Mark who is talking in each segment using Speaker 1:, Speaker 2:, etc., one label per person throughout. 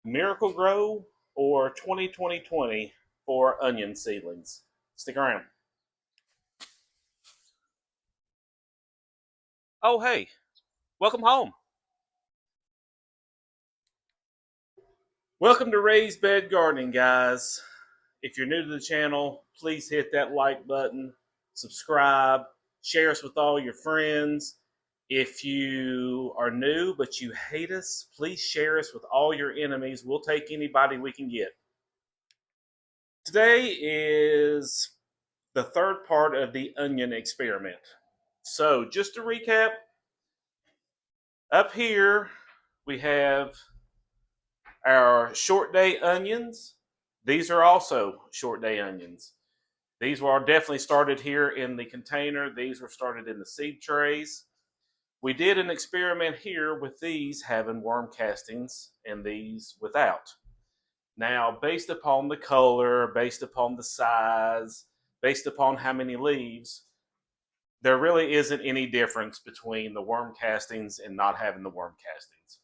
Speaker 1: Miracle Grow or 2020 for onion seedlings. Stick around. Oh, hey, welcome home. Welcome to Raised Bed Gardening, guys. If you're new to the channel, please hit that like button, subscribe, share us with all your friends. If you are new but you hate us, please share us with all your enemies. We'll take anybody we can get. Today is the third part of the onion experiment. So, just to recap, up here we have our short day onions. These are also short day onions. These were definitely started here in the container. These were started in the seed trays. We did an experiment here with these having worm castings and these without. Now, based upon the color, based upon the size, based upon how many leaves, there really isn't any difference between the worm castings and not having the worm castings.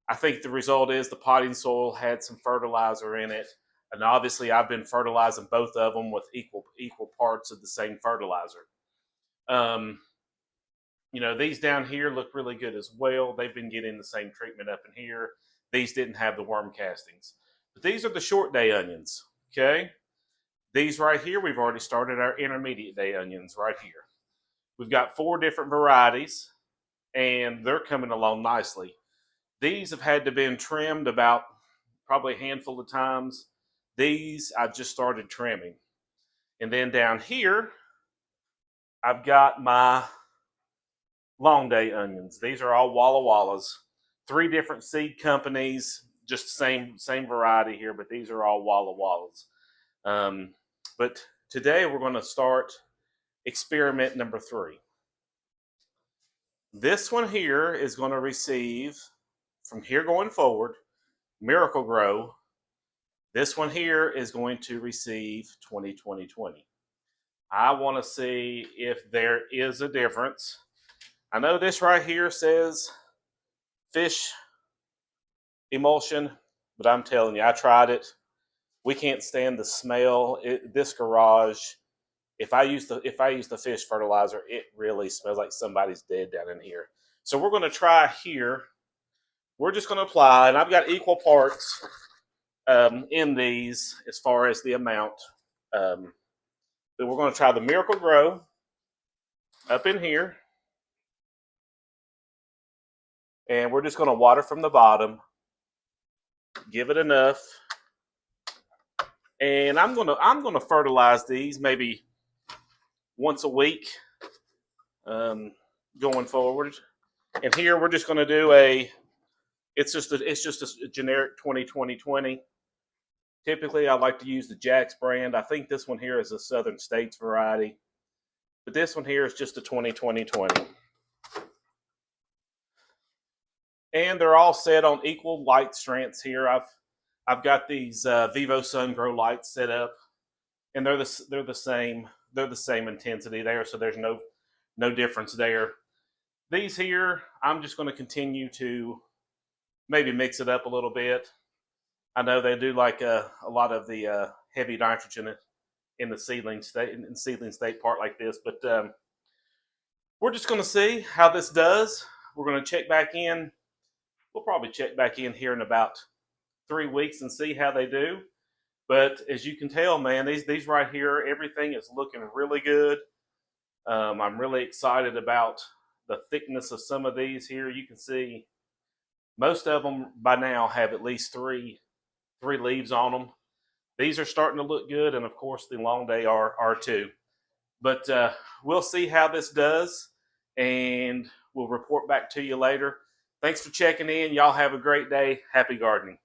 Speaker 1: I think the result is the potting soil had some fertilizer in it, and obviously I've been fertilizing both of them with equal parts of the same fertilizer. Um, these down here look really good as well. They've been getting the same treatment up in here. These didn't have the worm castings, but these are the short day onions. Okay, these right here, we've already started our intermediate day onions right here. We've got 4 different varieties, and they're coming along nicely. These have had to been trimmed about probably a handful of times. These I've just started trimming. And then down here, I've got my long day onions. These are all Walla Wallas. 3 different seed companies, just same variety here, but these are all Walla Wallas. But today we're going to start experiment number 3. This one here is going to receive, from here going forward, Miracle Grow. This one here is going to receive 2020. I want to see if there is a difference. I know this right here says fish emulsion, but I'm telling you, I tried it. We can't stand the smell. This garage, if I use the fish fertilizer, it really smells like somebody's dead down in here. So we're going to try here. We're just going to apply, and I've got equal parts in these as far as the amount. But we're going to try the Miracle Grow up in here, and we're just going to water from the bottom. Give it enough, and I'm gonna fertilize these maybe once a week, going forward. And here we're just going to do it's just a generic 2020. Typically, I like to use the Jack's brand. I think this one here is a Southern States variety, but this one here is just a 2020. And they're all set on equal light strengths here. I've got these Vivo Sun Grow lights set up, and they're the same. They're the same intensity there, so there's no difference there. These here, I'm just going to continue to maybe mix it up a little bit. I know they do like a lot of the heavy nitrogen in the seedling state part like this, but we're just going to see how this does. We're going to check back in. We'll probably check back in here in about 3 weeks and see how they do. But as you can tell, man, these right here, everything is looking really good. I'm really excited about the thickness of some of these here. You can see most of them by now have at least three leaves on them. These are starting to look good, and of course the long day are too. But we'll see how this does, and we'll report back to you later. Thanks for checking in. Y'all have a great day. Happy gardening.